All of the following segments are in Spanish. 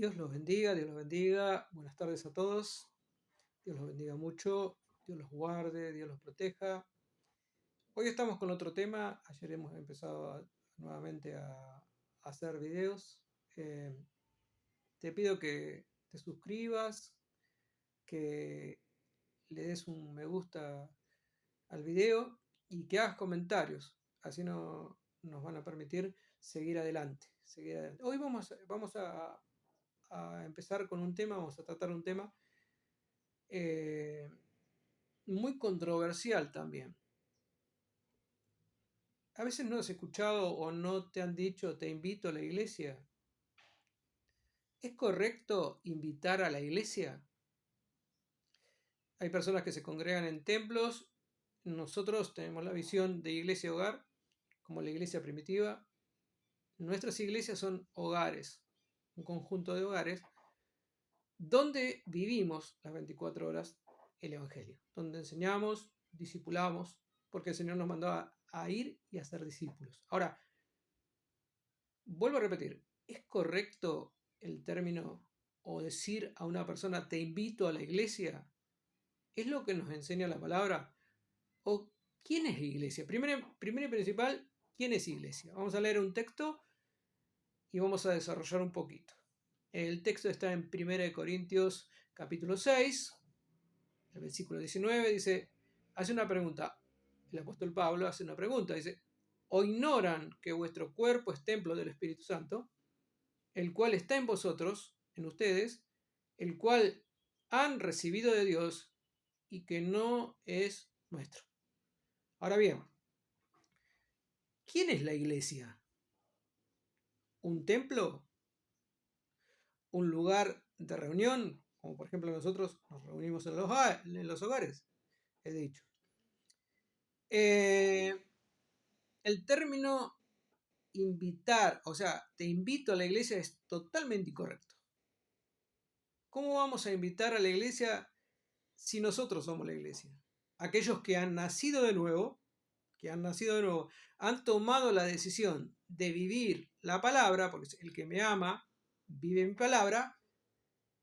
Dios los bendiga, Dios los bendiga. Buenas tardes a todos. Dios los bendiga mucho, Dios los guarde, Dios los proteja. Hoy estamos con otro tema. Ayer hemos empezado nuevamente a hacer videos. Te pido que te suscribas, que le des un me gusta al video y que hagas comentarios. Así nos van a permitir seguir adelante. Hoy vamos a empezar con un tema, vamos a tratar un tema eh, muy controversial también. A veces no has escuchado o no te han dicho te invito a la iglesia. ¿Es correcto invitar a la iglesia? Hay personas que se congregan en templos. Nosotros tenemos la visión de iglesia hogar, como la iglesia primitiva. Nuestras iglesias son hogares, un conjunto de hogares donde vivimos las 24 horas el Evangelio, donde enseñamos, discipulamos, porque el Señor nos mandó a ir y a ser discípulos. Ahora, vuelvo a repetir, ¿es correcto el término o decir a una persona te invito a la iglesia? ¿Es lo que nos enseña la palabra? ¿O quién es iglesia? Primero y principal, ¿quién es iglesia? Vamos a leer un texto y vamos a desarrollar un poquito. El texto está en 1 Corintios capítulo 6, el versículo 19, dice, hace una pregunta, el apóstol Pablo hace una pregunta, dice, ¿o ignoran que vuestro cuerpo es templo del Espíritu Santo, el cual está en vosotros, en ustedes, el cual han recibido de Dios y que no es nuestro? Ahora bien, ¿quién es la iglesia? ¿Un templo? ¿Un lugar de reunión? Como por ejemplo nosotros nos reunimos en los hogares, he dicho. El término invitar, o sea, te invito a la iglesia es totalmente incorrecto. ¿Cómo vamos a invitar a la iglesia si nosotros somos la iglesia? Aquellos que han nacido de nuevo, han tomado la decisión de vivir la palabra, porque el que me ama vive mi palabra,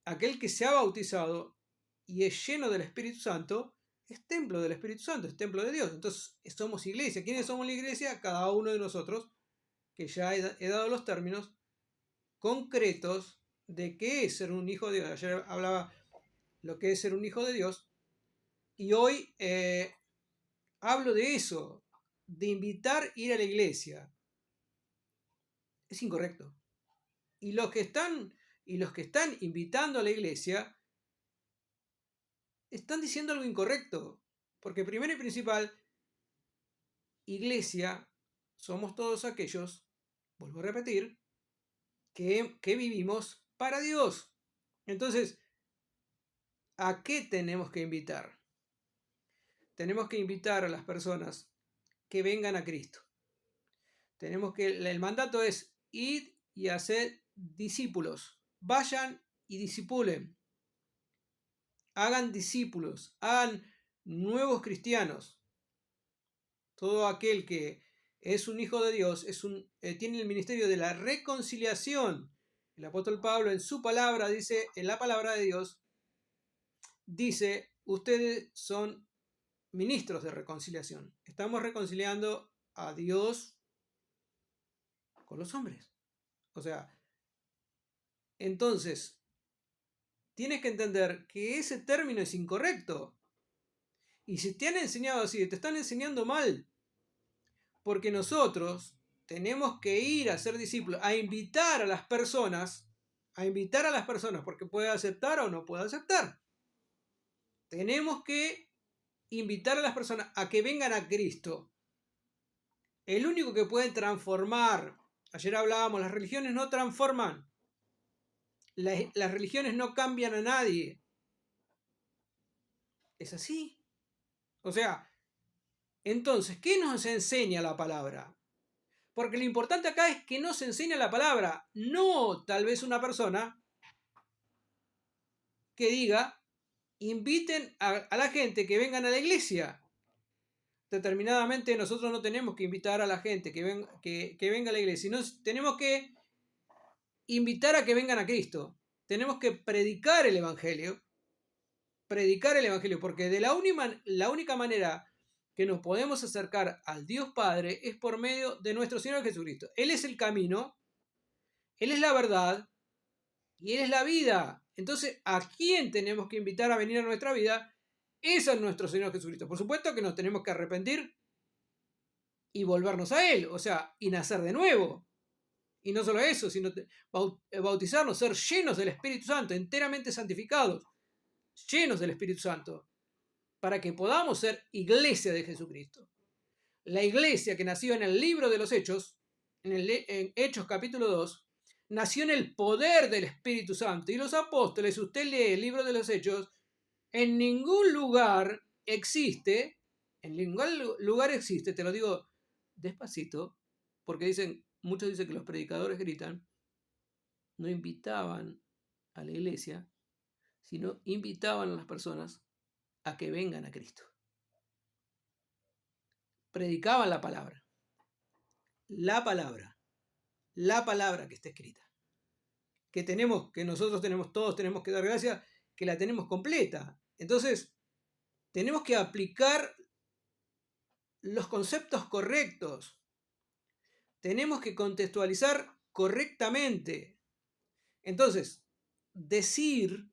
aquel que se ha bautizado y es lleno del Espíritu Santo, es templo del Espíritu Santo, es templo de Dios. Entonces somos iglesia. ¿Quiénes somos la iglesia? Cada uno de nosotros, que ya he dado los términos concretos de qué es ser un hijo de Dios. Ayer hablaba lo que es ser un hijo de Dios y hoy hablo de eso, de invitar a ir a la iglesia. Es incorrecto. Y los que están invitando a la iglesia están diciendo algo incorrecto, porque primero y principal, iglesia somos todos aquellos, vuelvo a repetir, que vivimos para Dios. Entonces, ¿a qué tenemos que invitar? Tenemos que invitar a las personas que vengan a Cristo. El mandato es ir y hacer discípulos. Vayan y discipulen. Hagan discípulos, hagan nuevos cristianos. Todo aquel que es un hijo de Dios tiene el ministerio de la reconciliación. El apóstol Pablo en su palabra dice, en la palabra de Dios, dice, ustedes son ministros de reconciliación. Estamos reconciliando a Dios con los hombres. O sea, entonces, tienes que entender que ese término es incorrecto. Y si te han enseñado así, te están enseñando mal. Porque nosotros tenemos que ir a ser discípulos, a invitar a las personas, porque puede aceptar o no puede aceptar. Tenemos que invitar a las personas a que vengan a Cristo. El único que puede transformar, ayer hablábamos, las religiones no transforman. Las religiones no cambian a nadie. Es así. O sea, entonces, ¿qué nos enseña la palabra? Porque lo importante acá es que nos enseña la palabra, no tal vez una persona que diga, inviten a la gente que vengan a la iglesia. Determinadamente nosotros no tenemos que invitar a la gente que venga a la iglesia, sino tenemos que invitar a que vengan a Cristo. tenemos que predicar el Evangelio, porque de la única manera que nos podemos acercar al Dios Padre es por medio de nuestro Señor Jesucristo. Él es el camino, Él es la verdad y Él es la vida. Entonces, ¿a quién tenemos que invitar a venir a nuestra vida? Ese es nuestro Señor Jesucristo. Por supuesto que nos tenemos que arrepentir y volvernos a Él, o sea, y nacer de nuevo. Y no solo eso, sino bautizarnos, ser llenos del Espíritu Santo, enteramente santificados, llenos del Espíritu Santo, para que podamos ser iglesia de Jesucristo. La iglesia que nació en el libro de los Hechos, en Hechos capítulo 2, nació en el poder del Espíritu Santo. Y los apóstoles, si usted lee el libro de los Hechos, en ningún lugar existe, te lo digo despacito, porque muchos dicen que los predicadores gritan, no invitaban a la iglesia, sino invitaban a las personas a que vengan a Cristo. Predicaban la palabra, la palabra, la palabra que está escrita. Que nosotros todos tenemos que dar gracias, que la tenemos completa. Entonces, tenemos que aplicar los conceptos correctos. Tenemos que contextualizar correctamente. Entonces, decir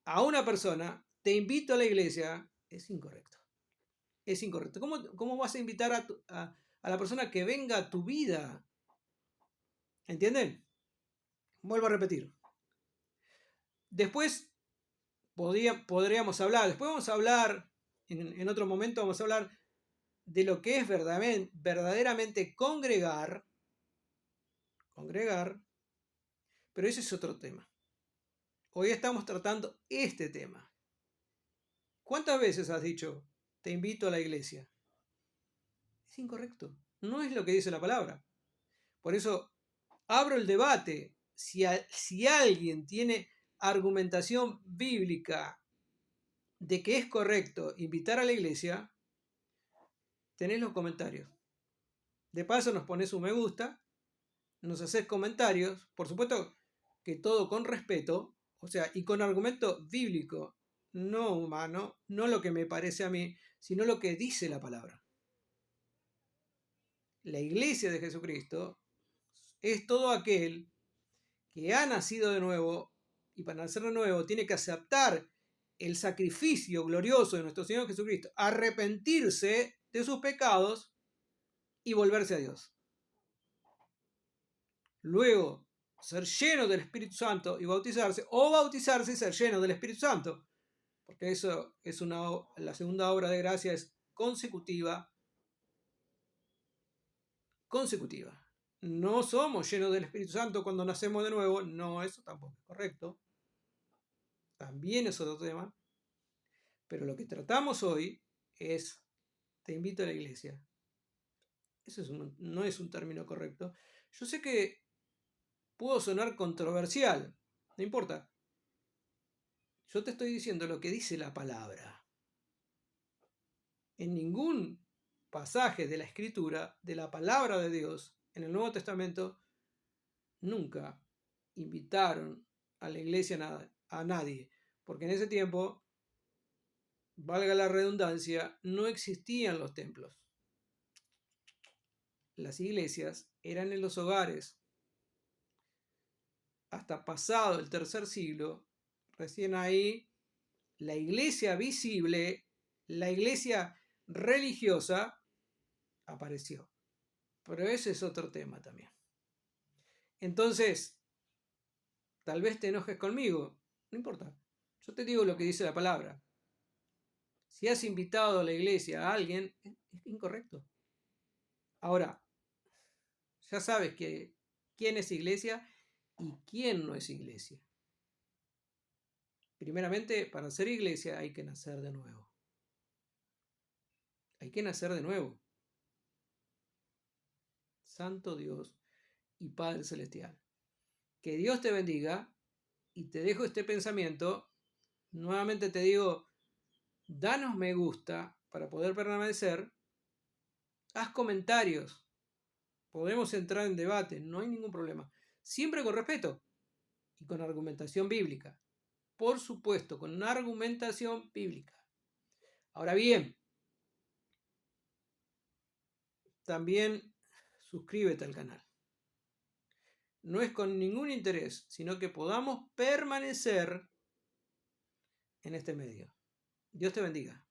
a una persona, te invito a la iglesia, es incorrecto. Es incorrecto. ¿Cómo vas a invitar a la persona que venga a tu vida? ¿Entienden? Vuelvo a repetir. Después podríamos hablar, después vamos a hablar, en otro momento vamos a hablar de lo que es verdaderamente congregar, pero ese es otro tema. Hoy estamos tratando este tema. ¿Cuántas veces has dicho, te invito a la iglesia? Es incorrecto. No es lo que dice la palabra. Por eso abro el debate. Si alguien tiene argumentación bíblica de que es correcto invitar a la iglesia, tenés los comentarios. De paso nos pones un me gusta, nos haces comentarios, por supuesto que todo con respeto, o sea, y con argumento bíblico, no humano, no lo que me parece a mí, sino lo que dice la palabra. La iglesia de Jesucristo es todo aquel que ha nacido de nuevo y para nacer de nuevo tiene que aceptar el sacrificio glorioso de nuestro Señor Jesucristo, arrepentirse de sus pecados y volverse a Dios. Luego, ser lleno del Espíritu Santo y bautizarse, o bautizarse y ser lleno del Espíritu Santo, porque eso es la segunda obra de gracia es consecutiva. No somos llenos del Espíritu Santo cuando nacemos de nuevo, no, eso tampoco es correcto. También es otro tema. Pero lo que tratamos hoy es, te invito a la iglesia. Eso no es un término correcto. Yo sé que puedo sonar controversial, no importa. Yo te estoy diciendo lo que dice la palabra. En ningún pasaje de la Escritura, de la palabra de Dios, en el Nuevo Testamento, nunca invitaron a la iglesia a nadie. Porque en ese tiempo, valga la redundancia, no existían los templos. Las iglesias eran en los hogares. Hasta pasado el tercer siglo, recién ahí, la iglesia visible, la iglesia religiosa, apareció. Pero ese es otro tema también. Entonces, tal vez te enojes conmigo, no importa. Yo te digo lo que dice la palabra. Si has invitado a la iglesia a alguien, es incorrecto. Ahora, ya sabes quién es iglesia y quién no es iglesia. Primeramente, para ser iglesia hay que nacer de nuevo. Hay que nacer de nuevo. Santo Dios y Padre Celestial. Que Dios te bendiga y te dejo este pensamiento. Nuevamente te digo, danos me gusta para poder permanecer. Haz comentarios. Podemos entrar en debate, no hay ningún problema. Siempre con respeto. y con argumentación bíblica. Por supuesto, con una argumentación bíblica. Ahora bien, también suscríbete al canal. No es con ningún interés, sino que podamos permanecer en este medio. Dios te bendiga.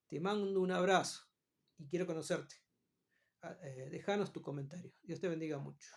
Te mando un abrazo y quiero conocerte. Déjanos tu comentario. Dios te bendiga mucho.